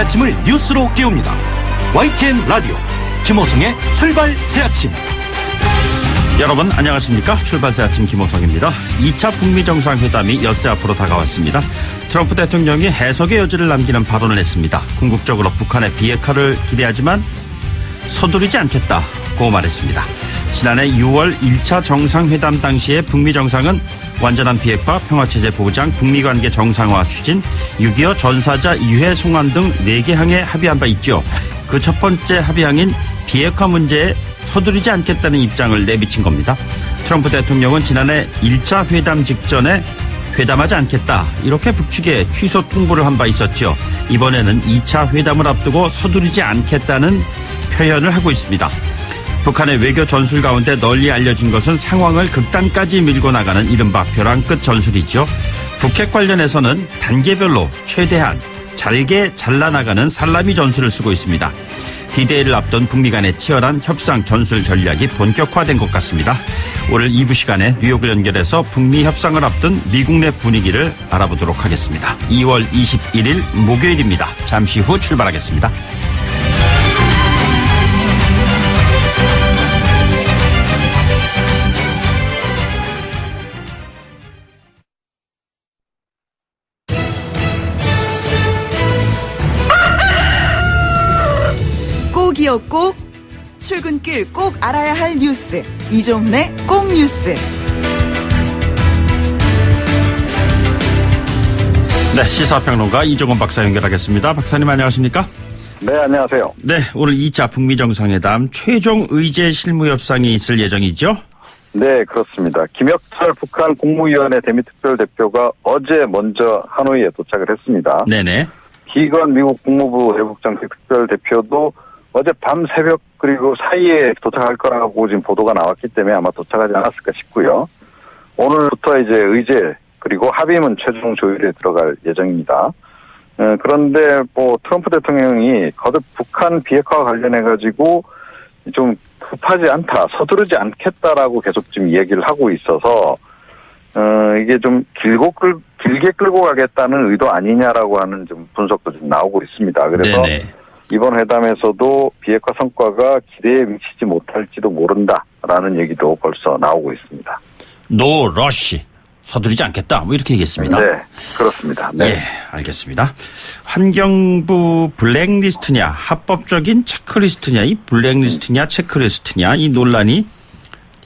아침을 뉴스로 깨웁니다. YTN 라디오 김호성의 출발 새아침. 여러분 안녕하십니까? 출발 새아침 김호성입니다. 2차 북미 정상회담이 엿새 앞으로 다가왔습니다. 트럼프 대통령이 해석의 여지를 남기는 발언을 했습니다. 궁극적으로 북한의 비핵화를 기대하지만 서두르지 않겠다고 말했습니다. 지난해 6월 1차 정상회담 당시에 북미 정상은 완전한 비핵화, 평화체제 보장, 북미관계 정상화 추진, 6.25 전사자 2회 송환 등 4개 항에 합의한 바 있죠. 그 첫 번째 합의항인 비핵화 문제에 서두르지 않겠다는 입장을 내비친 겁니다. 트럼프 대통령은 지난해 1차 회담 직전에 회담하지 않겠다 이렇게 북측에 취소 통보를 한 바 있었죠. 이번에는 2차 회담을 앞두고 서두르지 않겠다는 표현을 하고 있습니다. 북한의 외교 전술 가운데 널리 알려진 것은 상황을 극단까지 밀고 나가는 이른바 벼랑 끝 전술이죠. 북핵 관련해서는 단계별로 최대한 잘게 잘라나가는 살라미 전술을 쓰고 있습니다. D-Day를 앞둔 북미 간의 치열한 협상 전술 전략이 본격화된 것 같습니다. 오늘 2부 시간에 뉴욕을 연결해서 북미 협상을 앞둔 미국 내 분위기를 알아보도록 하겠습니다. 2월 21일 목요일입니다. 잠시 후 출발하겠습니다. 꼭이었고 출근길 꼭 알아야 할 뉴스 이종래 꼭 뉴스. 네, 시사평론가 이종원 박사 연결하겠습니다. 박사님 안녕하십니까? 네, 안녕하세요. 네, 오늘 2차 북미 정상회담 최종 의제 실무 협상이 있을 예정이죠? 네, 그렇습니다. 김혁철 북한 국무위원회 대미특별대표가 어제 먼저 하노이에 도착을 했습니다. 네네. 기건 미국 국무부 대북정책 특별대표도 어제 밤 새벽 그리고 사이에 도착할 거라고 지금 보도가 나왔기 때문에 아마 도착하지 않았을까 싶고요. 오늘부터 이제 의제 그리고 합의문 최종 조율에 들어갈 예정입니다. 그런데 뭐 트럼프 대통령이 거듭 북한 비핵화와 관련해가지고 좀 급하지 않다, 서두르지 않겠다라고 계속 지금 얘기를 하고 있어서 이게 좀 길게 끌고 가겠다는 의도 아니냐라고 하는 좀 분석도 좀 나오고 있습니다. 그래서 네네. 이번 회담에서도 비핵화 성과가 기대에 미치지 못할지도 모른다라는 얘기도 벌써 나오고 있습니다. 노 러쉬, 서두르지 않겠다, 뭐 이렇게 얘기했습니다. 네, 그렇습니다. 네, 예, 알겠습니다. 환경부 블랙리스트냐, 합법적인 체크리스트냐, 이 블랙리스트냐, 체크리스트냐, 이 논란이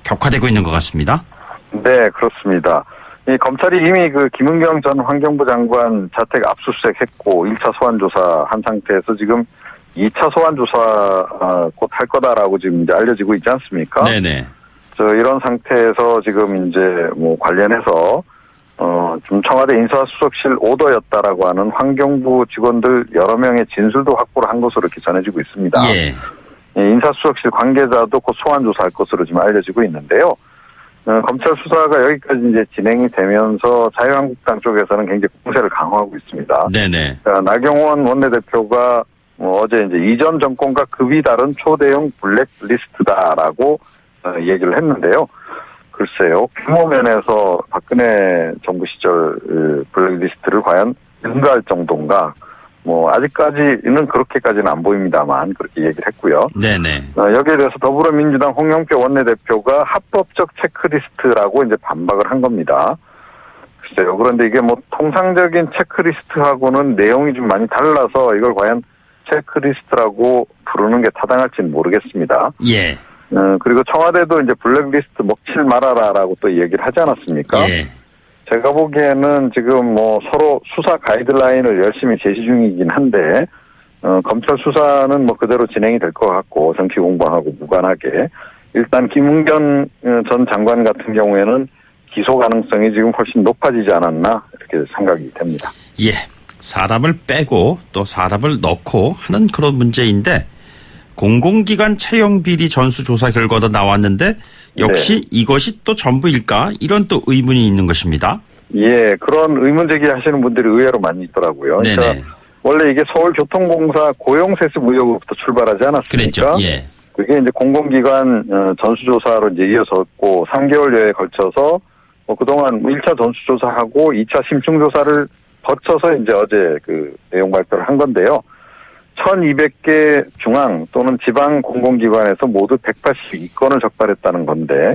격화되고 있는 것 같습니다. 네, 그렇습니다. 이 검찰이 이미 그 김은경 전 환경부 장관 자택 압수수색했고 1차 소환 조사한 상태에서 지금 2차 소환 조사 곧 할 거다라고 지금 이제 알려지고 있지 않습니까? 네네. 이런 상태에서 지금 이제 뭐 관련해서 좀 청와대 인사수석실 오더였다라고 하는 환경부 직원들 여러 명의 진술도 확보를 한 것으로 이렇게 전해지고 있습니다. 예. 인사수석실 관계자도 곧 소환 조사할 것으로 지금 알려지고 있는데요. 검찰 수사가 여기까지 이제 진행이 되면서 자유한국당 쪽에서는 굉장히 공세를 강화하고 있습니다. 네네. 나경원 원내대표가 어제 이제 이전 정권과 급이 다른 초대형 블랙리스트다라고 얘기를 했는데요. 글쎄요, 규모 면에서 박근혜 정부 시절 블랙리스트를 과연 능가할 정도인가? 뭐 아직까지는 그렇게까지는 안 보입니다만 그렇게 얘기를 했고요. 네네. 여기에 대해서 더불어민주당 홍영표 원내대표가 합법적 체크리스트라고 이제 반박을 한 겁니다. 글쎄요. 그런데 이게 뭐 통상적인 체크리스트하고는 내용이 좀 많이 달라서 이걸 과연 체크리스트라고 부르는 게 타당할지는 모르겠습니다. 예. 그리고 청와대도 이제 블랙리스트 먹칠 말아라라고 또 얘기를 하지 않았습니까? 예. 제가 보기에는 지금 뭐 서로 수사 가이드라인을 열심히 제시 중이긴 한데, 검찰 수사는 뭐 그대로 진행이 될 것 같고, 정치 공방하고 무관하게. 일단 김은경 전 장관 같은 경우에는 기소 가능성이 지금 훨씬 높아지지 않았나, 이렇게 생각이 됩니다. 예. 사람을 빼고 또 사람을 넣고 하는 그런 문제인데, 공공기관 채용 비리 전수조사 결과도 나왔는데 역시 네. 이것이 또 전부일까? 이런 또 의문이 있는 것입니다. 예, 그런 의문 제기하시는 분들이 의외로 많이 있더라고요. 네네. 그러니까 원래 이게 서울교통공사 고용세습 의혹부터 출발하지 않았습니까? 그랬죠. 예. 그게 이제 공공기관 전수조사로 이제 이어졌고 3개월여에 걸쳐서 그동안 1차 전수조사하고 2차 심층조사를 거쳐서 이제 어제 그 내용 발표를 한 건데요. 1200개 중앙 또는 지방 공공기관에서 모두 182건을 적발했다는 건데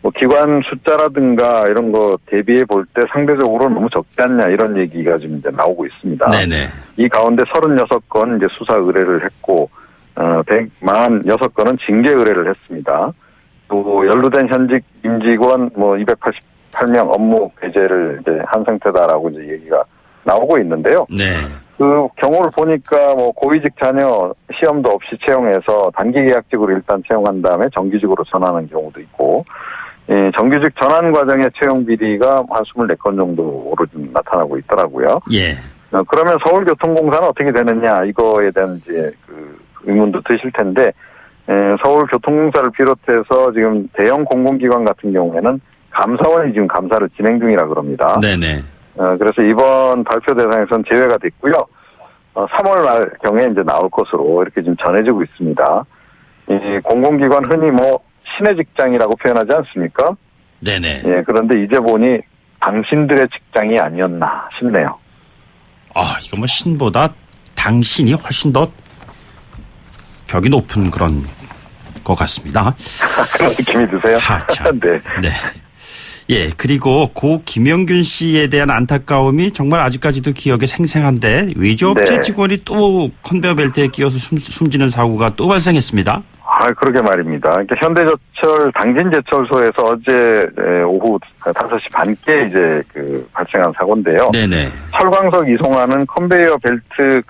뭐 기관 숫자라든가 이런 거 대비해 볼 때 상대적으로 너무 적지 않냐 이런 얘기가 지금 이제 나오고 있습니다. 네네. 이 가운데 36건 이제 수사 의뢰를 했고 146건은 징계 의뢰를 했습니다. 또 연루된 현직 임직원 뭐 288명 업무 배제를 이제 한 상태다라고 이제 얘기가 나오고 있는데요. 네. 그 경우를 보니까 뭐 고위직 자녀 시험도 없이 채용해서 단기 계약직으로 일단 채용한 다음에 정규직으로 전환하는 경우도 있고, 정규직 전환 과정의 채용 비리가 한 24건 정도로 좀 나타나고 있더라고요. 예. 그러면 서울교통공사는 어떻게 되느냐 이거에 대한 이제 그 의문도 드실 텐데, 서울교통공사를 비롯해서 지금 대형 공공기관 같은 경우에는 감사원이 지금 감사를 진행 중이라 그럽니다. 네네. 그래서 이번 발표 대상에서는 제외가 됐고요. 3월 말 경에 이제 나올 것으로 이렇게 지금 전해지고 있습니다. 이 공공기관 흔히 뭐 신의 직장이라고 표현하지 않습니까? 네네. 예, 그런데 이제 보니 당신들의 직장이 아니었나 싶네요. 이거 뭐 신보다 당신이 훨씬 더 벽이 높은 그런 것 같습니다. 그런 느낌이 드세요? 참. 네. 네. 예, 그리고 고 김영균 씨에 대한 안타까움이 정말 아직까지도 기억에 생생한데 외주업체 네. 직원이 또 컨베이어 벨트에 끼어서 숨지는 사고가 또 발생했습니다. 그러게 말입니다. 그러니까 현대제철 당진제철소에서 어제 오후 5시 반께 이제 발생한 사고인데요. 네네. 철광석 이송하는 컨베이어 벨트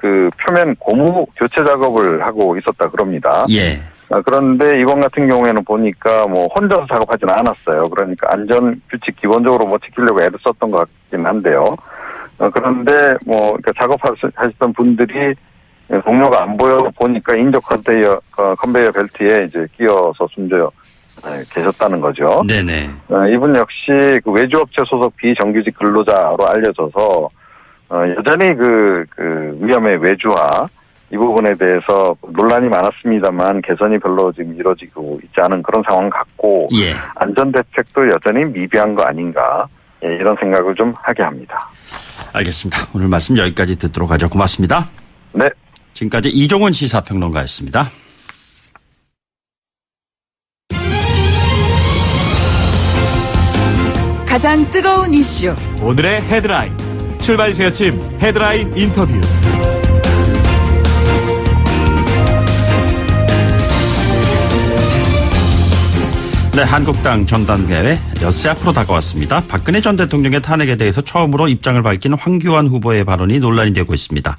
표면 고무 교체 작업을 하고 있었다 그럽니다. 예. 그런데 이번 같은 경우에는 보니까 뭐 혼자서 작업하지는 않았어요. 그러니까 안전 규칙 기본적으로 뭐 지키려고 애를 썼던 것 같긴 한데요. 그런데 뭐 작업하셨던 분들이 동료가 안 보여 보니까 인적 컨베이어 벨트에 이제 끼어서 숨져 계셨다는 거죠. 네네. 이분 역시 외주업체 소속 비정규직 근로자로 알려져서 여전히 위험의 외주화 이 부분에 대해서 논란이 많았습니다만 개선이 별로 지금 이루어지고 있지 않은 그런 상황 같고, 예. 안전대책도 여전히 미비한 거 아닌가, 이런 생각을 좀 하게 합니다. 알겠습니다. 오늘 말씀 여기까지 듣도록 하죠. 고맙습니다. 네. 지금까지 이종훈 시사평론가였습니다. 가장 뜨거운 이슈 오늘의 헤드라인 출발 새 아침 헤드라인 인터뷰. 네, 한국당 전당대회 엿새 앞으로 다가왔습니다. 박근혜 전 대통령의 탄핵에 대해서 처음으로 입장을 밝힌 황교안 후보의 발언이 논란이 되고 있습니다.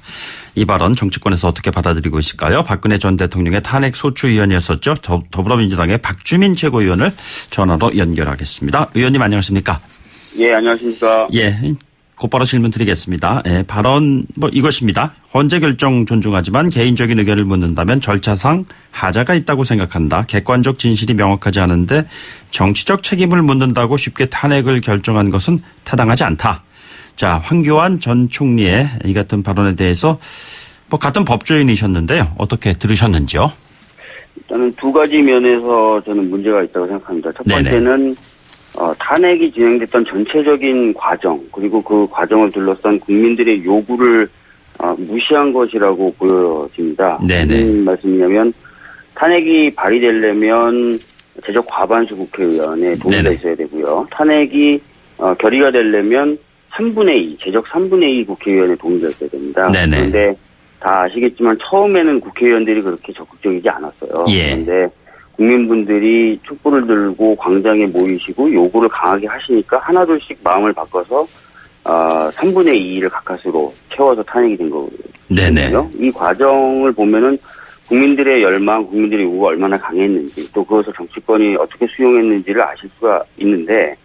이 발언 정치권에서 어떻게 받아들이고 있을까요? 박근혜 전 대통령의 탄핵 소추위원이었었죠. 더불어민주당의 박주민 최고위원을 전화로 연결하겠습니다. 의원님 안녕하십니까? 예, 안녕하십니까? 예, 곧바로 질문 드리겠습니다. 예, 발언 이것입니다. 헌재 결정 존중하지만 개인적인 의견을 묻는다면 절차상 하자가 있다고 생각한다. 객관적 진실이 명확하지 않은데 정치적 책임을 묻는다고 쉽게 탄핵을 결정한 것은 타당하지 않다. 자, 황교안 전 총리의 이 같은 발언에 대해서 같은 법조인이셨는데요. 어떻게 들으셨는지요? 일단은 두 가지 면에서 저는 문제가 있다고 생각합니다. 첫 번째는 탄핵이 진행됐던 전체적인 과정, 그리고 그 과정을 둘러싼 국민들의 요구를 무시한 것이라고 보여집니다. 네네. 무슨 말씀이냐면 탄핵이 발의되려면 제적 과반수 국회의원의 동의가 네네. 있어야 되고요. 탄핵이 결의가 되려면 3분의 2, 제적 3분의 2 국회의원의 동의가 있어야 됩니다. 네네. 그런데 다 아시겠지만 처음에는 국회의원들이 그렇게 적극적이지 않았어요. 예. 그런데 국민분들이 촛불을 들고 광장에 모이시고 요구를 강하게 하시니까 하나둘씩 마음을 바꿔서 3분의 2를 가까스로 채워서 탄핵이 된 거거든요. 네네. 이 과정을 보면은 국민들의 열망, 국민들의 요구가 얼마나 강했는지, 또 그것을 정치권이 어떻게 수용했는지를 아실 수가 있는데,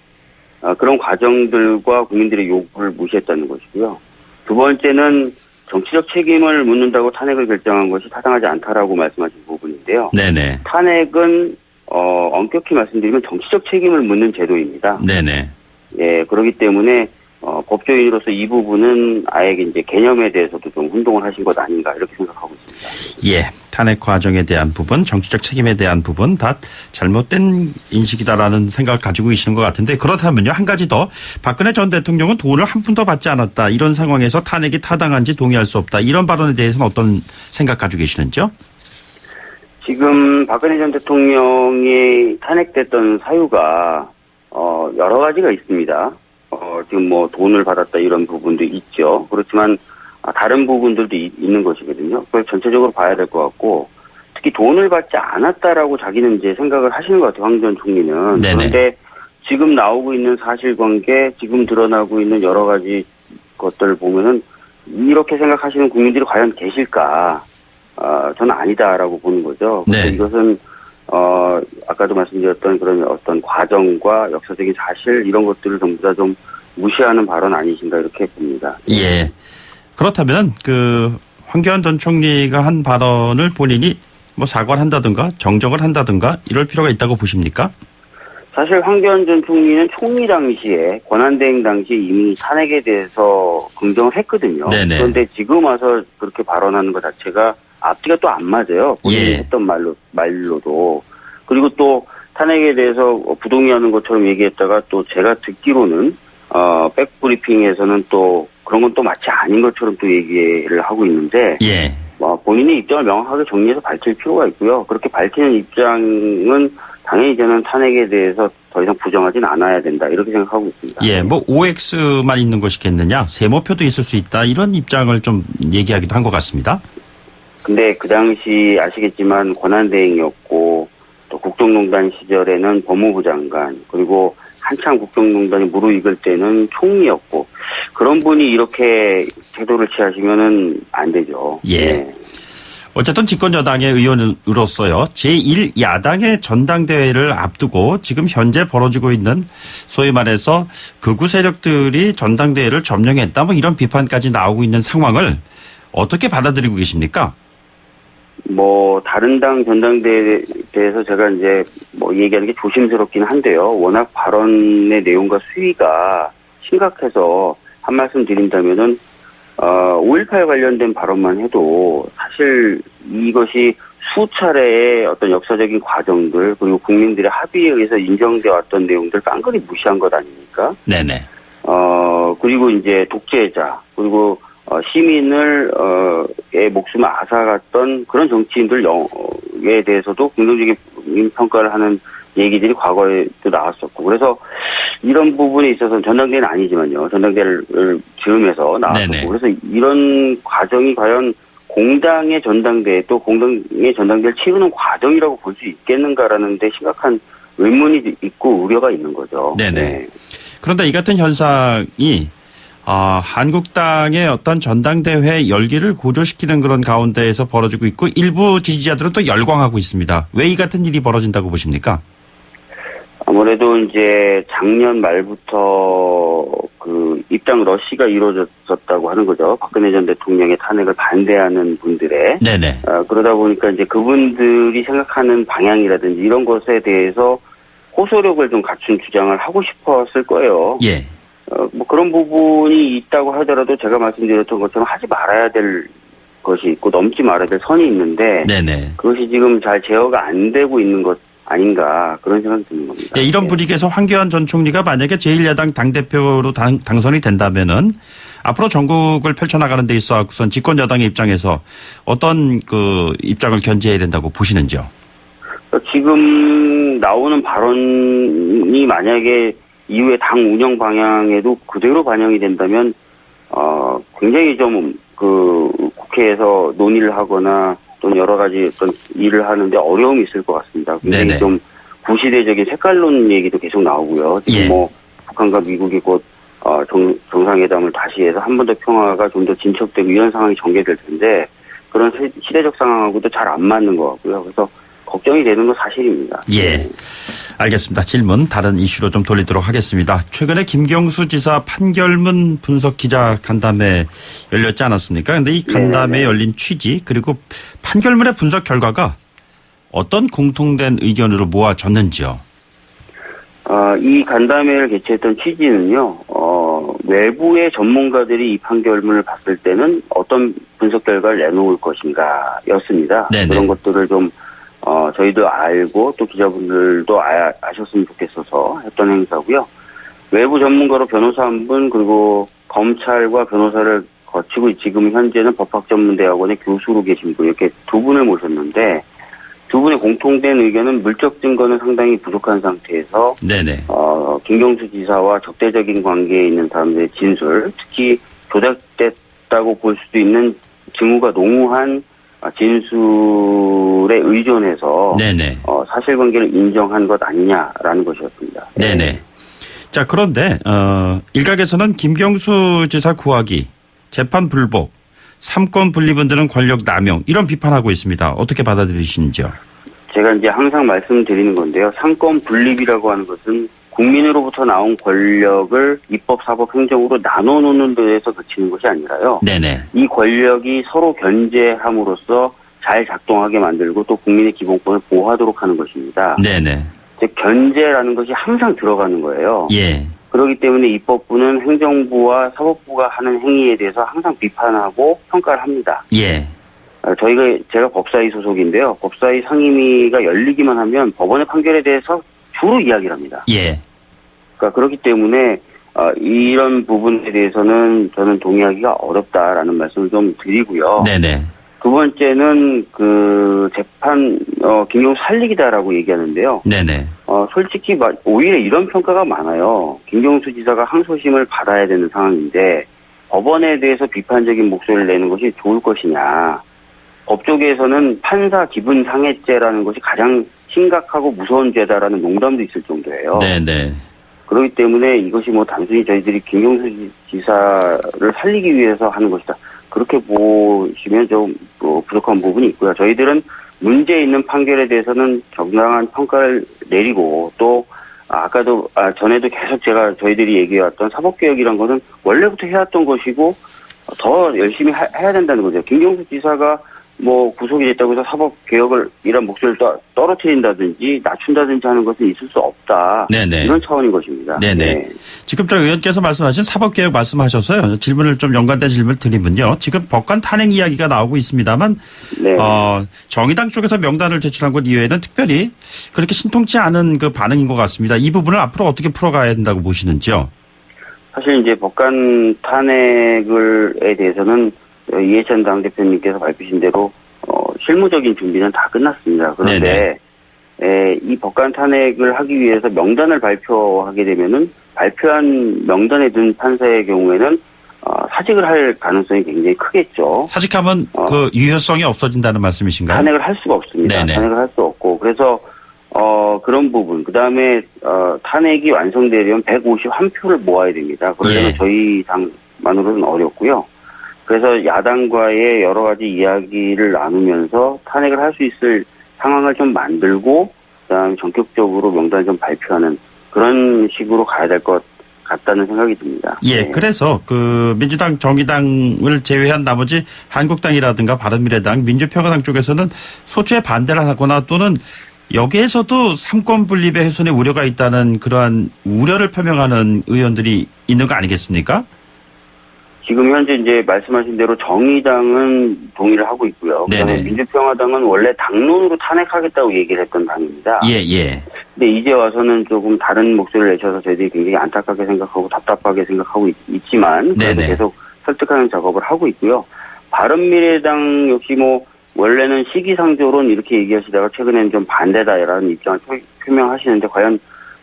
그런 과정들과 국민들의 요구를 무시했다는 것이고요. 두 번째는 정치적 책임을 묻는다고 탄핵을 결정한 것이 타당하지 않다라고 말씀하신 부분인데요. 네네. 탄핵은 엄격히 말씀드리면 정치적 책임을 묻는 제도입니다. 네네. 예, 그렇기 때문에 법조인으로서 이 부분은 아예 이제 개념에 대해서도 좀 혼동을 하신 것 아닌가 이렇게 생각하고 있습니다. 예, 탄핵 과정에 대한 부분, 정치적 책임에 대한 부분 다 잘못된 인식이다라는 생각을 가지고 계시는 것 같은데 그렇다면요. 한 가지 더 박근혜 전 대통령은 돈을 한 푼도 받지 않았다. 이런 상황에서 탄핵이 타당한지 동의할 수 없다. 이런 발언에 대해서는 어떤 생각 가지고 계시는지요? 지금 박근혜 전 대통령이 탄핵됐던 사유가 여러 가지가 있습니다. 지금 뭐 돈을 받았다 이런 부분도 있죠. 그렇지만 다른 부분들도 있는 것이거든요. 그걸 전체적으로 봐야 될 것 같고 특히 돈을 받지 않았다라고 자기는 이제 생각을 하시는 것 같아요. 황 전 총리는. 네네. 그런데 지금 나오고 있는 사실관계, 지금 드러나고 있는 여러 가지 것들을 보면은 이렇게 생각하시는 국민들이 과연 계실까? 저는 아니다라고 보는 거죠. 네. 이것은 아까도 말씀드렸던 그런 어떤 과정과 역사적인 사실 이런 것들을 전부 다 좀 무시하는 발언 아니신가 이렇게 봅니다. 예. 그렇다면 황교안 전 총리가 한 발언을 본인이 뭐 사과를 한다든가 정정을 한다든가 이럴 필요가 있다고 보십니까? 사실 황교안 전 총리는 총리 당시에 권한대행 당시 이미 탄핵에 대해서 긍정을 했거든요. 네네. 그런데 지금 와서 그렇게 발언하는 것 자체가 앞뒤가 또 안 맞아요. 본인이 예. 했던 말로도. 그리고 또 탄핵에 대해서 부동의하는 것처럼 얘기했다가 또 제가 듣기로는 백브리핑에서는 또 그런 건 또 마치 아닌 것처럼 또 얘기를 하고 있는데 예. 본인의 입장을 명확하게 정리해서 밝힐 필요가 있고요. 그렇게 밝히는 입장은 당연히 저는 탄핵에 대해서 더 이상 부정하진 않아야 된다 이렇게 생각하고 있습니다. 예, 뭐 OX만 있는 것이겠느냐, 세모표도 있을 수 있다 이런 입장을 좀 얘기하기도 한 것 같습니다. 근데 그 당시 아시겠지만 권한대행이었고 또 국정농단 시절에는 법무부 장관 그리고 한창 국정농단이 무르익을 때는 총리였고 그런 분이 이렇게 태도를 취하시면은 안 되죠. 예. 네. 어쨌든 집권여당의 의원으로서요. 제1야당의 전당대회를 앞두고 지금 현재 벌어지고 있는 소위 말해서 극우 세력들이 전당대회를 점령했다 뭐 이런 비판까지 나오고 있는 상황을 어떻게 받아들이고 계십니까? 다른 당 전당대회에 대해서 제가 이제 얘기하는 게 조심스럽긴 한데요. 워낙 발언의 내용과 수위가 심각해서 한 말씀 드린다면은 5.18 관련된 발언만 해도 사실 이것이 수차례의 어떤 역사적인 과정들 그리고 국민들의 합의에 의해서 인정되어 왔던 내용들 깡그리 무시한 것 아닙니까? 네네. 그리고 이제 독재자 그리고 시민을 의 목숨을 앗아갔던 그런 정치인들에 대해서도 긍정적인 평가를 하는 얘기들이 과거에도 나왔었고 그래서 이런 부분에 있어서는 전당대회는 아니지만요. 전당대회를 즈음해서 나왔었고 네네. 그래서 이런 과정이 과연 공당의 전당대회 또 공당의 전당대회를 치르는 과정이라고 볼 수 있겠는가라는 데 심각한 의문이 있고 우려가 있는 거죠. 네네. 네. 그런데 이 같은 현상이 한국당의 어떤 전당대회 열기를 고조시키는 그런 가운데에서 벌어지고 있고 일부 지지자들은 또 열광하고 있습니다. 왜 이 같은 일이 벌어진다고 보십니까? 아무래도 이제 작년 말부터 그 입당 러시가 이루어졌다고 하는 거죠. 박근혜 전 대통령의 탄핵을 반대하는 분들의. 네네. 그러다 보니까 이제 그분들이 생각하는 방향이라든지 이런 것에 대해서 호소력을 좀 갖춘 주장을 하고 싶었을 거예요. 예. 그런 부분이 있다고 하더라도 제가 말씀드렸던 것처럼 하지 말아야 될 것이 있고 넘지 말아야 될 선이 있는데. 네네. 그것이 지금 잘 제어가 안 되고 있는 것 아닌가 그런 생각이 드는 겁니다. 예, 이런 분위기에서 황교안 전 총리가 만약에 제1야당 당대표로 당선이 된다면은 앞으로 전국을 펼쳐나가는 데 있어 우선 집권 여당의 입장에서 어떤 입장을 견지해야 된다고 보시는지요? 지금 나오는 발언이 만약에 이후에 당 운영 방향에도 그대로 반영이 된다면 굉장히 좀 국회에서 논의를 하거나 또는 여러 가지 어떤 일을 하는데 어려움이 있을 것 같습니다. 굉장히 네네. 좀 구시대적인 색깔론 얘기도 계속 나오고요. 지금 예. 북한과 미국이 곧 정상회담을 다시 해서 한 번 더 평화가 좀 더 진척되고 이런 상황이 전개될 텐데 그런 시대적 상황하고도 잘 안 맞는 것 같고요. 그래서 걱정이 되는 건 사실입니다. 예. 알겠습니다. 질문 다른 이슈로 좀 돌리도록 하겠습니다. 최근에 김경수 지사 판결문 분석 기자 간담회 열렸지 않았습니까? 그런데 이 간담회에 네네. 열린 취지 그리고 판결문의 분석 결과가 어떤 공통된 의견으로 모아졌는지요? 이 간담회를 개최했던 취지는요, 외부의 전문가들이 이 판결문을 봤을 때는 어떤 분석 결과를 내놓을 것인가였습니다. 네네. 그런 것들을 좀 저희도 알고 또 기자분들도 아셨으면 좋겠어서 했던 행사고요. 외부 전문가로 변호사 한 분 그리고 검찰과 변호사를 거치고 지금 현재는 법학전문대학원의 교수로 계신 분 이렇게 두 분을 모셨는데 두 분의 공통된 의견은 물적 증거는 상당히 부족한 상태에서 네네. 김경수 지사와 적대적인 관계에 있는 사람들의 진술, 특히 조작됐다고 볼 수도 있는 징후가 농후한 진술에 의존해서 네네. 사실관계를 인정한 것 아니냐라는 것이었습니다. 네네. 자, 그런데 일각에서는 김경수 지사 구하기, 재판 불복, 삼권 분립은 드는 권력 남용 이런 비판하고 있습니다. 어떻게 받아들이시는지요? 제가 이제 항상 말씀드리는 건데요. 삼권 분립이라고 하는 것은 국민으로부터 나온 권력을 입법, 사법, 행정으로 나눠놓는 데에서 그치는 것이 아니라요. 네네. 이 권력이 서로 견제함으로써 잘 작동하게 만들고 또 국민의 기본권을 보호하도록 하는 것입니다. 네네. 즉 견제라는 것이 항상 들어가는 거예요. 예. 그렇기 때문에 입법부는 행정부와 사법부가 하는 행위에 대해서 항상 비판하고 평가를 합니다. 예. 제가 법사위 소속인데요. 법사위 상임위가 열리기만 하면 법원의 판결에 대해서 주로 이야기를 합니다. 예. 그러니까 그렇기 때문에 이런 부분에 대해서는 저는 동의하기가 어렵다라는 말씀을 좀 드리고요. 네네. 두 번째는 그 재판 김경수 살리기다라고 얘기하는데요. 네네. 솔직히 오히려 이런 평가가 많아요. 김경수 지사가 항소심을 받아야 되는 상황인데 법원에 대해서 비판적인 목소리를 내는 것이 좋을 것이냐. 법조계에서는 판사 기분 상해죄라는 것이 가장 심각하고 무서운 죄다라는 농담도 있을 정도예요. 네네. 그렇기 때문에 이것이 단순히 저희들이 김경수 지사를 살리기 위해서 하는 것이다. 그렇게 보시면 좀 부족한 부분이 있고요. 저희들은 문제 있는 판결에 대해서는 정당한 평가를 내리고 또 전에도 계속 저희들이 얘기해왔던 사법개혁이란 것은 원래부터 해왔던 것이고 더 열심히 해야 된다는 거죠. 김경수 지사가 구속이 됐다고 해서 사법개혁을 이런 목소리를 떨어뜨린다든지 낮춘다든지 하는 것은 있을 수 없다. 네네. 이런 차원인 것입니다. 네네. 네. 지금 저 의원께서 말씀하신 사법개혁 말씀하셔서요. 질문을 좀 연관된 질문을 드리면요. 지금 법관 탄핵 이야기가 나오고 있습니다만 네. 정의당 쪽에서 명단을 제출한 것 이외에는 특별히 그렇게 신통치 않은 그 반응인 것 같습니다. 이 부분을 앞으로 어떻게 풀어가야 된다고 보시는지요? 사실 이제 법관 탄핵에 대해서는 이해찬 당대표님께서 밝히신 대로 실무적인 준비는 다 끝났습니다. 그런데 이 법관 탄핵을 하기 위해서 명단을 발표하게 되면은 발표한 명단에 든 판사의 경우에는 사직을 할 가능성이 굉장히 크겠죠. 사직하면 그 유효성이 없어진다는 말씀이신가요? 탄핵을 할 수가 없습니다. 네네. 탄핵을 할 수 없고 그래서 그런 부분 그다음에 탄핵이 완성되려면 151표를 모아야 됩니다. 그러려면 예. 저희 당만으로는 어렵고요. 그래서 야당과의 여러 가지 이야기를 나누면서 탄핵을 할 수 있을 상황을 좀 만들고 그다음 전격적으로 명단을 좀 발표하는 그런 식으로 가야 될 것 같다는 생각이 듭니다. 예, 네. 그래서 그 민주당, 정의당을 제외한 나머지 한국당이라든가 바른미래당, 민주평화당 쪽에서는 소추에 반대를 하거나 또는 여기에서도 삼권 분립의 훼손의 우려가 있다는 그러한 우려를 표명하는 의원들이 있는 거 아니겠습니까? 지금 현재 이제 말씀하신 대로 정의당은 동의를 하고 있고요. 그다음에 네네. 민주평화당은 원래 당론으로 탄핵하겠다고 얘기를 했던 당입니다. 예. 근데 이제 와서는 조금 다른 목소리를 내셔서 저희들이 굉장히 안타깝게 생각하고 답답하게 생각하고 있지만 그래도 네네. 계속 설득하는 작업을 하고 있고요. 바른미래당 역시 원래는 시기상조론 이렇게 얘기하시다가 최근에는 좀 반대다라는 입장을 표명하시는데 과연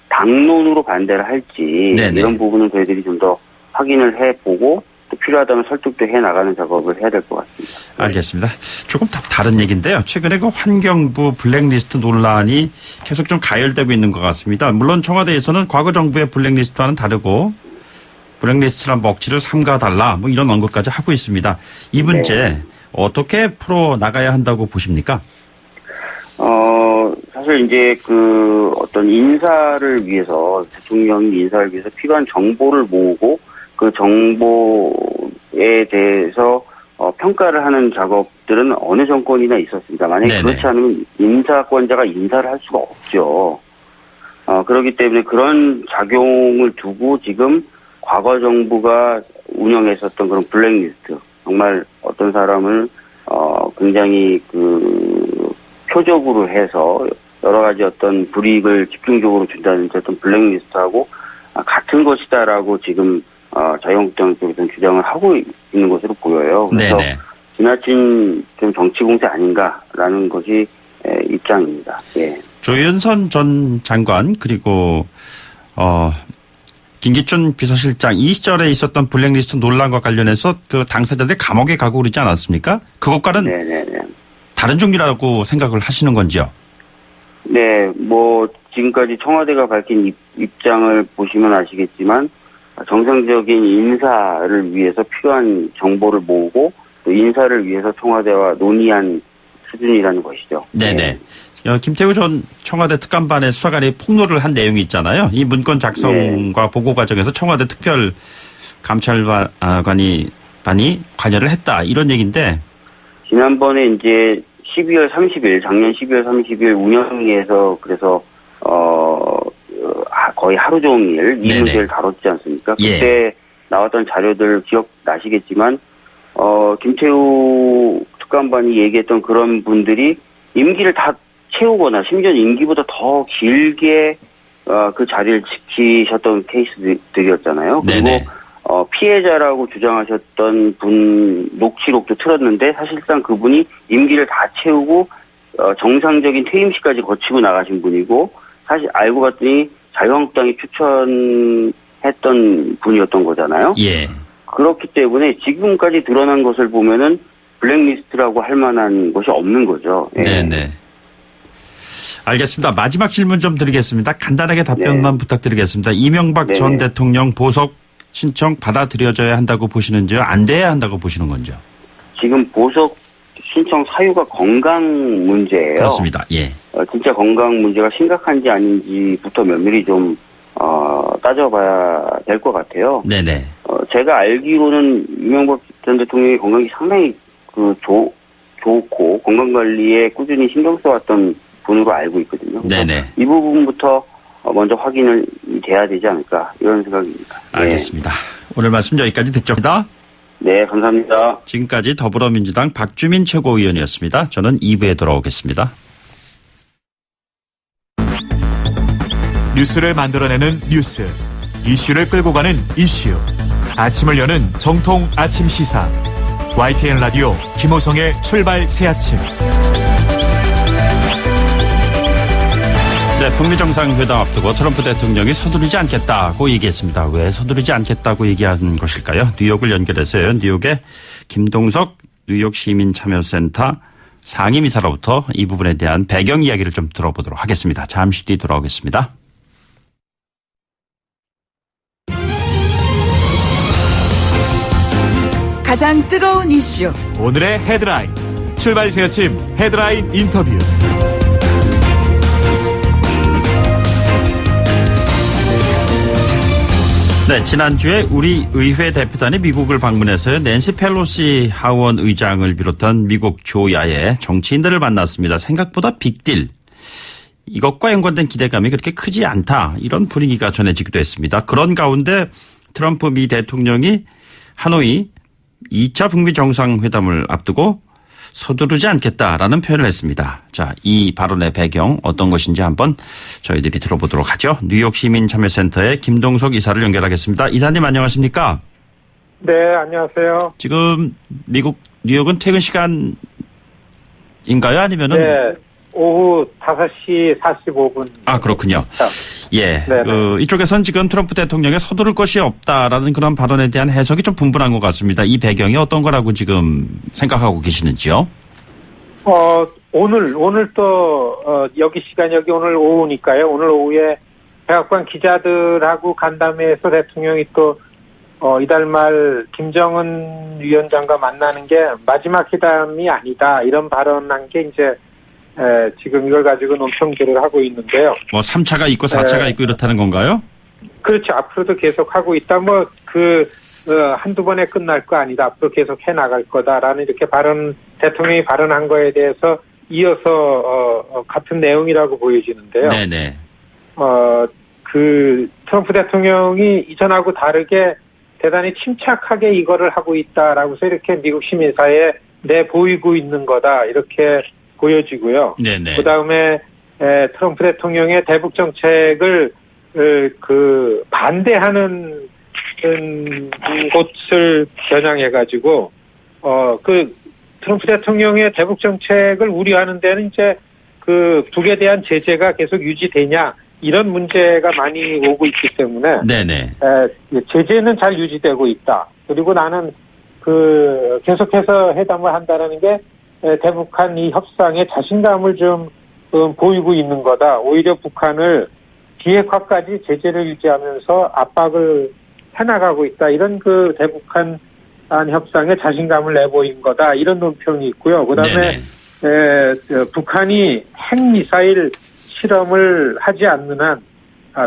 당론으로 반대를 할지 네네. 이런 부분은 저희들이 좀 더 확인을 해보고 또 필요하다면 설득도 해나가는 작업을 해야 될 것 같습니다. 알겠습니다. 조금 다른 얘기인데요. 최근에 그 환경부 블랙리스트 논란이 계속 좀 가열되고 있는 것 같습니다. 물론 청와대에서는 과거 정부의 블랙리스트와는 다르고 블랙리스트란 먹칠을 삼가달라 이런 언급까지 하고 있습니다. 이 문제 어떻게 풀어나가야 한다고 보십니까? 사실 이제 어떤 인사를 위해서 대통령 인사를 위해서 필요한 정보를 모으고 그 정보에 대해서 평가를 하는 작업들은 어느 정권이나 있었습니다. 만약에 네네. 그렇지 않으면 인사권자가 인사를 할 수가 없죠. 그렇기 때문에 그런 작용을 두고 지금 과거 정부가 운영했었던 그런 블랙리스트, 정말 어떤 사람을 굉장히 표적으로 해서 여러 가지 어떤 불이익을 집중적으로 준다는 어떤 블랙리스트하고 같은 것이다라고 지금 자유한국당 쪽에서는 주장을 하고 있는 것으로 보여요. 그래서 네네. 지나친 좀 정치 공세 아닌가라는 것이 입장입니다. 예. 조윤선 전 장관 그리고 김기춘 비서실장 이 시절에 있었던 블랙리스트 논란과 관련해서 그 당사자들이 감옥에 가고 그러지 않았습니까? 그것과는 네네네. 다른 종류라고 생각을 하시는 건지요? 네, 지금까지 청와대가 밝힌 입장을 보시면 아시겠지만, 정상적인 인사를 위해서 필요한 정보를 모으고, 또 인사를 위해서 청와대와 논의한 수준이라는 것이죠. 네네. 김태우 전 청와대 특감반의 수사관이 폭로를 한 내용이 있잖아요. 이 문건 작성과 보고 과정에서 청와대 특별 감찰관이 관여를 했다. 이런 얘기인데. 지난번에 이제 12월 30일, 작년 12월 30일 운영위에서 그래서, 거의 하루 종일 이 문제를 다뤘지 않습니까? 그때 나왔던 자료들 기억나시겠지만, 김태우 특감반이 얘기했던 그런 분들이 임기를 다 채우거나 심지어 임기보다 더 길게, 그 자리를 지키셨던 케이스들이었잖아요. 그리고, 피해자라고 주장하셨던 분 녹취록도 틀었는데 사실상 그분이 임기를 다 채우고 정상적인 퇴임시까지 거치고 나가신 분이고 사실 알고 봤더니 자유한국당이 추천했던 분이었던 거잖아요. 예. 그렇기 때문에 지금까지 드러난 것을 보면은 블랙리스트라고 할 만한 것이 없는 거죠. 예. 네네. 알겠습니다. 마지막 질문 좀 드리겠습니다. 간단하게 답변만 부탁드리겠습니다. 이명박 전 대통령 보석 신청 받아들여져야 한다고 보시는지요? 안 돼야 한다고 보시는 건지요? 지금 보석 신청 사유가 건강 문제예요. 그렇습니다. 예. 진짜 건강 문제가 심각한지 아닌지부터 면밀히 좀 따져봐야 될 것 같아요. 네네. 제가 알기로는 이명박 전 대통령의 건강이 상당히 좋고 건강 관리에 꾸준히 신경 써왔던 분으로 알고 있거든요. 네네. 이 부분부터 먼저 확인을 돼야 되지 않을까 이런 생각입니다. 알겠습니다. 오늘 말씀 여기까지 듣겠습니다. 네, 감사합니다. 지금까지 더불어민주당 박주민 최고위원이었습니다. 저는 2부에 돌아오겠습니다. 뉴스를 만들어내는 뉴스, 이슈를 끌고 가는 이슈. 아침을 여는 정통 아침 시사. YTN 라디오 김호성의 출발 새아침. 네, 북미 정상회담 앞두고 트럼프 대통령이 서두르지 않겠다고 얘기했습니다. 왜 서두르지 않겠다고 얘기한 것일까요? 뉴욕을 연결해서요. 뉴욕의 김동석 뉴욕 시민참여센터 상임이사로부터 이 부분에 대한 배경 이야기를 좀 들어보도록 하겠습니다. 잠시 뒤 돌아오겠습니다. 가장 뜨거운 이슈. 오늘의 헤드라인. 출발 새아침 헤드라인 인터뷰. 네, 지난주에 우리 의회 대표단이 미국을 방문해서 낸시 펠로시 하원 의장을 비롯한 미국 조야의 정치인들을 만났습니다. 생각보다 빅딜. 이것과 연관된 기대감이 그렇게 크지 않다. 이런 분위기가 전해지기도 했습니다. 그런 가운데 트럼프 미 대통령이 하노이 2차 북미 정상회담을 앞두고 서두르지 않겠다라는 표현을 했습니다. 자, 이 발언의 배경 어떤 것인지 한번 저희들이 들어보도록 하죠. 뉴욕 시민참여센터의 김동석 이사를 연결하겠습니다. 이사님 안녕하십니까? 네, 안녕하세요. 지금 미국 뉴욕은 퇴근 시간인가요? 아니면은? 네, 오후 5시 45분. 아, 그렇군요. 예. 이쪽에선 지금 트럼프 대통령이 서두를 것이 없다라는 그런 발언에 대한 해석이 좀 분분한 것 같습니다. 이 배경이 어떤 거라고 지금 생각하고 계시는지요? 오늘 또, 여기 시간 여기 오늘 오후니까요. 오늘 오후에 백악관 기자들하고 간담회에서 대통령이 또, 이달 말 김정은 위원장과 만나는 게 마지막 회담이 아니다. 이런 발언한 게 이제, 지금 이걸 가지고 논평들을 하고 있는데요. 뭐 3차가 있고 4차가 있고 이렇다는 건가요? 그렇죠. 앞으로도 계속 하고 있다. 한두 번에 끝날 거 아니다. 앞으로 계속 해 나갈 거다라는 이렇게 대통령이 발언한 거에 대해서 이어서, 같은 내용이라고 보여지는데요. 네네. 그 트럼프 대통령이 이전하고 다르게 대단히 침착하게 이거를 하고 있다라고 해서 이렇게 미국 시민사회에 내보이고 있는 거다 이렇게 보여지고요. 네네. 그다음에 트럼프 대통령의 대북 정책을 그 반대하는 곳을 겨냥해가지고 그 트럼프 대통령의 대북 정책을 우려하는 데는 이제 그 북에 대한 제재가 계속 유지되냐 이런 문제가 많이 오고 있기 때문에 네네. 제재는 잘 유지되고 있다. 그리고 나는 그 계속해서 회담을 한다는 게 대북한 이 협상에 자신감을 좀 보이고 있는 거다. 오히려 북한을 비핵화까지 제재를 유지하면서 압박을 해나가고 있다. 이런 그 대북한 협상에 자신감을 내보인 거다. 이런 논평이 있고요. 그다음에 북한이 핵미사일 실험을 하지 않는 한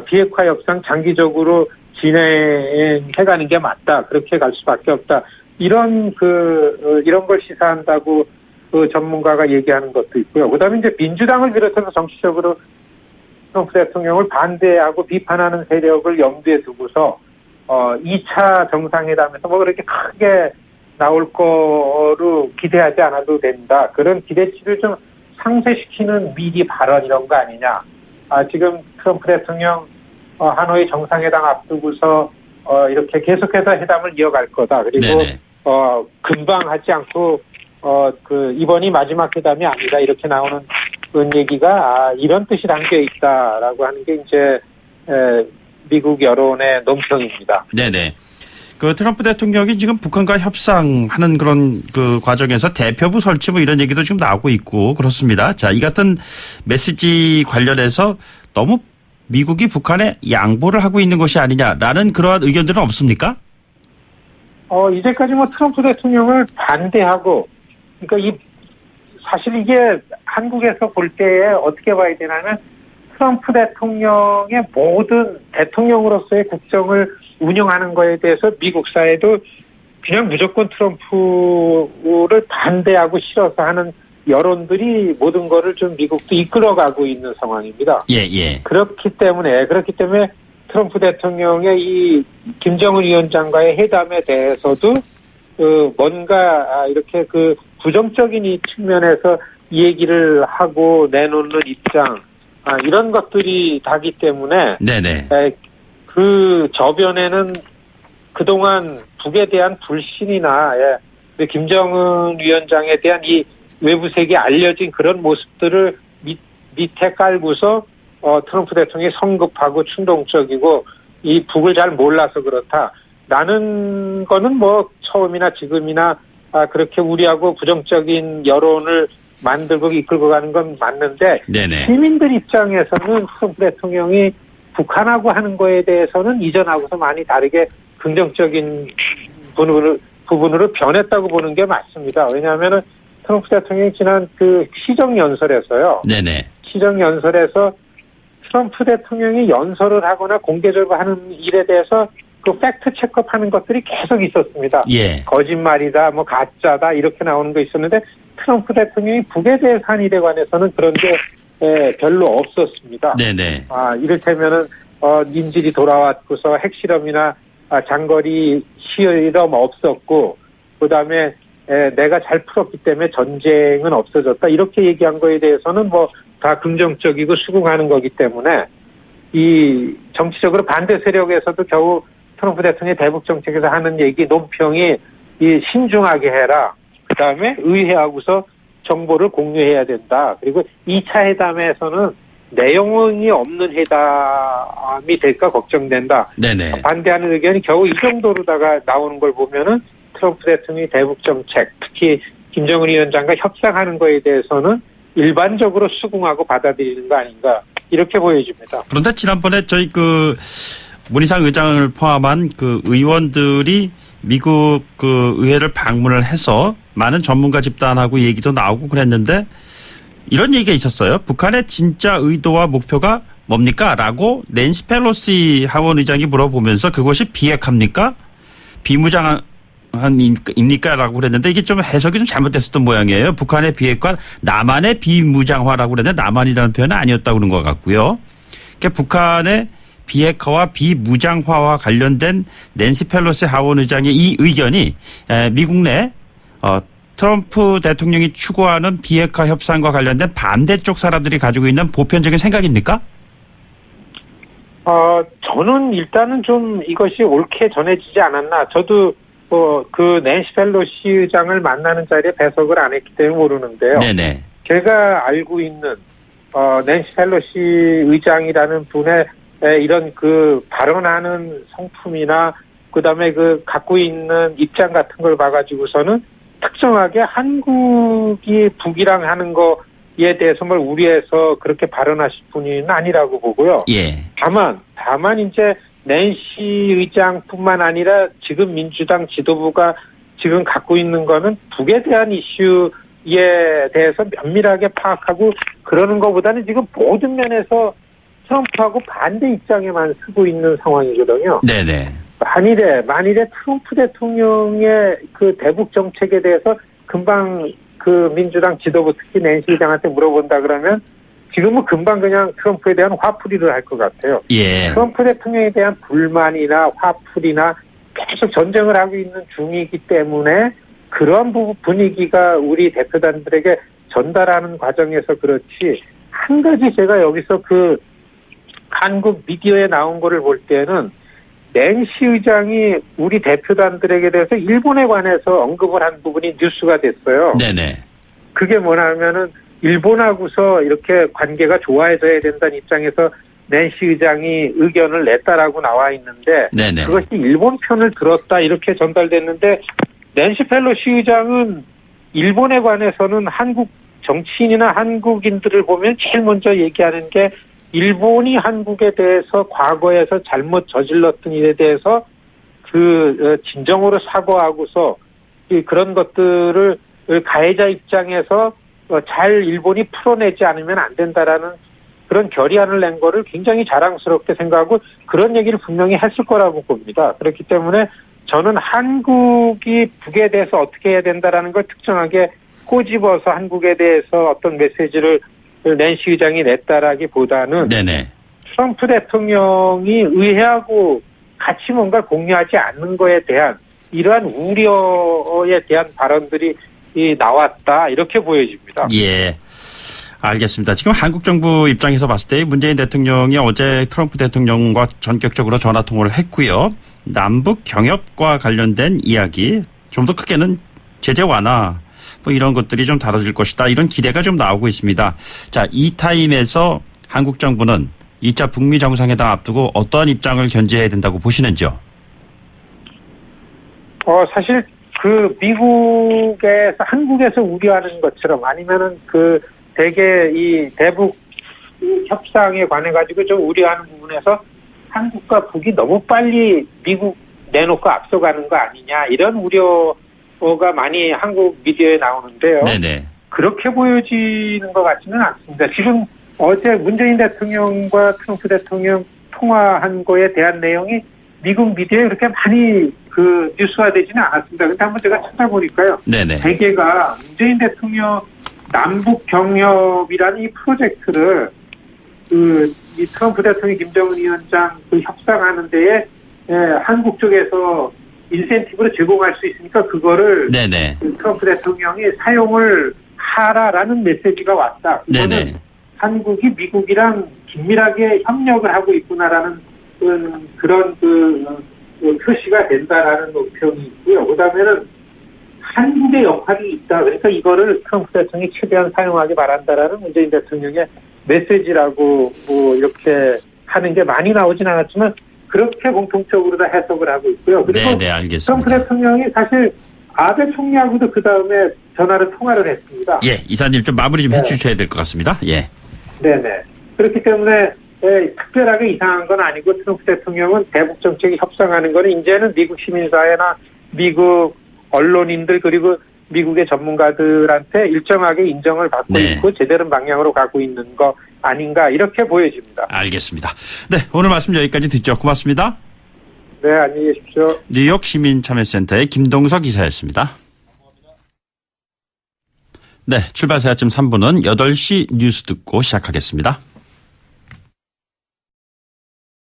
비핵화 협상 장기적으로 진행해가는 게 맞다. 그렇게 갈 수밖에 없다. 이런 걸 시사한다고 그 전문가가 얘기하는 것도 있고요. 그다음에 이제 민주당을 비롯해서 정치적으로 트럼프 대통령을 반대하고 비판하는 세력을 염두에 두고서 2차 정상회담에서 뭐 그렇게 크게 나올 거로 기대하지 않아도 된다. 그런 기대치를 좀 상쇄시키는 미리 발언 이런 거 아니냐. 지금 트럼프 대통령 하노이 정상회담 앞두고서 이렇게 계속해서 회담을 이어갈 거다. 그리고 금방 하지 않고 이번이 마지막 회담이 아니다. 이렇게 나오는 그런 얘기가 이런 뜻이 담겨 있다라고 하는 게 이제 미국 여론의 논평입니다. 네네. 그 트럼프 대통령이 지금 북한과 협상하는 그런 그 과정에서 대표부 설치 뭐 이런 얘기도 지금 나오고 있고 그렇습니다. 자, 이 같은 메시지 관련해서 너무 미국이 북한에 양보를 하고 있는 것이 아니냐라는 그러한 의견들은 없습니까? 이제까지 뭐 트럼프 대통령을 반대하고, 그러니까 사실 이게 한국에서 볼 때에 어떻게 봐야 되냐면 트럼프 대통령의 모든 대통령으로서의 국정을 운영하는 거에 대해서 미국 사회도 그냥 무조건 트럼프를 반대하고 싫어서 하는 여론들이 모든 거를 좀 미국도 이끌어가고 있는 상황입니다. 예. 그렇기 때문에 트럼프 대통령의 이 김정은 위원장과의 회담에 대해서도 뭔가 이렇게 그 부정적인 이 측면에서 이 얘기를 하고 내놓는 입장 이런 것들이 다기 때문에 네네. 그 저변에는 그동안 북에 대한 불신이나 김정은 위원장에 대한 이 외부 세계에 알려진 그런 모습들을 밑에 깔고서 트럼프 대통령이 성급하고 충동적이고 이 북을 잘 몰라서 그렇다라는 거는 뭐 처음이나 지금이나 그렇게 우리하고 부정적인 여론을 만들고 이끌고 가는 건 맞는데 네네. 시민들 입장에서는 트럼프 대통령이 북한하고 하는 거에 대해서는 이전하고서 많이 다르게 긍정적인 부분으로 변했다고 보는 게 맞습니다. 왜냐하면은 트럼프 대통령이 지난 그 시정연설에서요. 네네. 시정연설에서 트럼프 대통령이 연설을 하거나 공개적으로 하는 일에 대해서 그 팩트 체크하는 것들이 계속 있었습니다. 예. 거짓말이다, 뭐 가짜다 이렇게 나오는 거 있었는데 트럼프 대통령이 북에 대해서 한 일에 관해서는 그런 게 별로 없었습니다. 네네. 이를테면은 인질이 돌아왔고서 핵실험이나 장거리 실험 없었고 그다음에 내가 잘 풀었기 때문에 전쟁은 없어졌다 이렇게 얘기한 거에 대해서는 뭐 다 긍정적이고 수긍하는 거기 때문에 이 정치적으로 반대 세력에서도 겨우 트럼프 대통령의 대북 정책에서 하는 얘기 논평이 이 신중하게 해라. 그다음에 의회하고서 정보를 공유해야 된다. 그리고 2차 회담에서는 내용이 없는 회담이 될까 걱정된다. 네네. 반대하는 의견이 겨우 이 정도로다가 나오는 걸 보면은 트럼프 대통령이 대북 정책, 특히 김정은 위원장과 협상하는 거에 대해서는 일반적으로 수긍하고 받아들이는 거 아닌가 이렇게 보여집니다. 그런데 지난번에 저희 그 문희상 의장을 포함한 그 의원들이 미국 그 의회를 방문을 해서 많은 전문가 집단하고 얘기도 나오고 그랬는데 이런 얘기가 있었어요. 북한의 진짜 의도와 목표가 뭡니까? 라고 낸시 펠로시 하원 의장이 물어보면서 그것이 비핵화입니까? 비무장입니까? 라고 그랬는데 이게 좀 해석이 좀 잘못됐었던 모양이에요. 북한의 비핵화, 남한의 비무장화라고 그랬는데 남한이라는 표현은 아니었다고 그런 것 같고요. 그러니까 북한의 비핵화와 비무장화와 관련된 낸시 펠로시 하원 의장의 이 의견이 미국 내 트럼프 대통령이 추구하는 비핵화 협상과 관련된 반대쪽 사람들이 가지고 있는 보편적인 생각입니까? 저는 일단은 좀 이것이 옳게 전해지지 않았나. 저도 그 낸시 펠로시 의장을 만나는 자리에 배석을 안 했기 때문에 모르는데요. 네네. 제가 알고 있는 낸시 펠로시 의장이라는 분의 이런 그 발언하는 성품이나 그다음에 그 갖고 있는 입장 같은 걸 봐가지고서는 특정하게 한국이 북이랑 하는 거에 대해서 뭘 우려해서 그렇게 발언하실 분은 아니라고 보고요. 예. 다만 이제 낸시 의장뿐만 아니라 지금 민주당 지도부가 지금 갖고 있는 거는 북에 대한 이슈에 대해서 면밀하게 파악하고 그러는 것보다는 지금 모든 면에서 트럼프하고 반대 입장에만 쓰고 있는 상황이거든요. 네네. 만일에 트럼프 대통령의 그 대북 정책에 대해서 금방 그 민주당 지도부 특히 낸시 의장한테 물어본다 그러면 지금은 금방 그냥 트럼프에 대한 화풀이를 할 것 같아요. 예. 트럼프 대통령에 대한 불만이나 화풀이나 계속 전쟁을 하고 있는 중이기 때문에 그런 분위기가 우리 대표단들에게 전달하는 과정에서 그렇지 한 가지 제가 여기서 그 한국 미디어에 나온 거를 볼 때는 낸시 의장이 우리 대표단들에게 대해서 일본에 관해서 언급을 한 부분이 뉴스가 됐어요. 네네. 그게 뭐냐면은 일본하고서 이렇게 관계가 좋아져야 된다는 입장에서 낸시 의장이 의견을 냈다라고 나와 있는데 네네. 그것이 일본 편을 들었다 이렇게 전달됐는데 낸시 펠로시 의장은 일본에 관해서는 한국 정치인이나 한국인들을 보면 제일 먼저 얘기하는 게 일본이 한국에 대해서 과거에서 잘못 저질렀던 일에 대해서 그 진정으로 사과하고서 그런 것들을 가해자 입장에서 잘 일본이 풀어내지 않으면 안 된다라는 그런 결의안을 낸 거를 굉장히 자랑스럽게 생각하고 그런 얘기를 분명히 했을 거라고 봅니다. 그렇기 때문에 저는 한국이 북에 대해서 어떻게 해야 된다라는 걸 특정하게 꼬집어서 한국에 대해서 어떤 메시지를 낸시 의장이 냈다라기보다는 네네. 트럼프 대통령이 의회하고 같이 뭔가 공유하지 않는 거에 대한 이러한 우려에 대한 발언들이 나왔다 이렇게 보여집니다. 예. 알겠습니다. 지금 한국 정부 입장에서 봤을 때 문재인 대통령이 어제 트럼프 대통령과 전격적으로 전화 통화를 했고요. 남북 경협과 관련된 이야기 좀 더 크게는 제재 완화 뭐 이런 것들이 좀 다뤄질 것이다. 이런 기대가 좀 나오고 있습니다. 자, 이 타임에서 한국 정부는 2차 북미 정상회담 앞두고 어떠한 입장을 견지해야 된다고 보시는지요? 사실 그 미국에서 한국에서 우려하는 것처럼 아니면은 그 대개 이 대북 협상에 관해 가지고 좀 우려하는 부분에서 한국과 북이 너무 빨리 미국 내놓고 앞서가는 거 아니냐 이런 우려가 많이 한국 미디어에 나오는데요. 네네. 그렇게 보여지는 것 같지는 않습니다. 지금 어제 문재인 대통령과 트럼프 대통령 통화한 거에 대한 내용이 미국 미디어에 그렇게 많이 그 뉴스화되지는 않았습니다. 근데 한번 제가 찾아보니까요. 네네. 대개가 문재인 대통령 남북 경협이라는 이 프로젝트를 이 트럼프 대통령 김정은 위원장 그 협상하는 데에 한국 쪽에서 인센티브로 제공할 수 있으니까 그거를 네네. 트럼프 대통령이 사용을 하라라는 메시지가 왔다. 네네. 한국이 미국이랑 긴밀하게 협력을 하고 있구나라는 그런 표시가 된다라는 논평이 있고요. 그다음에는 한국의 역할이 있다. 그러니까 이거를 트럼프 대통령이 최대한 사용하기 바란다라는 문재인 대통령의 메시지라고 뭐 이렇게 하는 게 많이 나오진 않았지만 그렇게 공통적으로 다 해석을 하고 있고요. 그리고 네네, 알겠습니다. 트럼프 대통령이 사실 아베 총리하고도 그 다음에 전화로 통화를 했습니다. 예, 이사님 좀 마무리 좀 해주셔야 될 것 같습니다. 예. 네네. 그렇기 때문에 특별하게 이상한 건 아니고 트럼프 대통령은 대북 정책이 협상하는 거는 이제는 미국 시민사회나 미국 언론인들 그리고 미국의 전문가들한테 일정하게 인정을 받고 네. 있고 제대로 방향으로 가고 있는 거 아닌가 이렇게 보여집니다. 알겠습니다. 네, 오늘 말씀 여기까지 듣죠. 고맙습니다. 네, 안녕히 계십시오. 뉴욕 시민참여센터의 김동석 기사였습니다. 네, 출발새 아침 3부는 8시 뉴스 듣고 시작하겠습니다.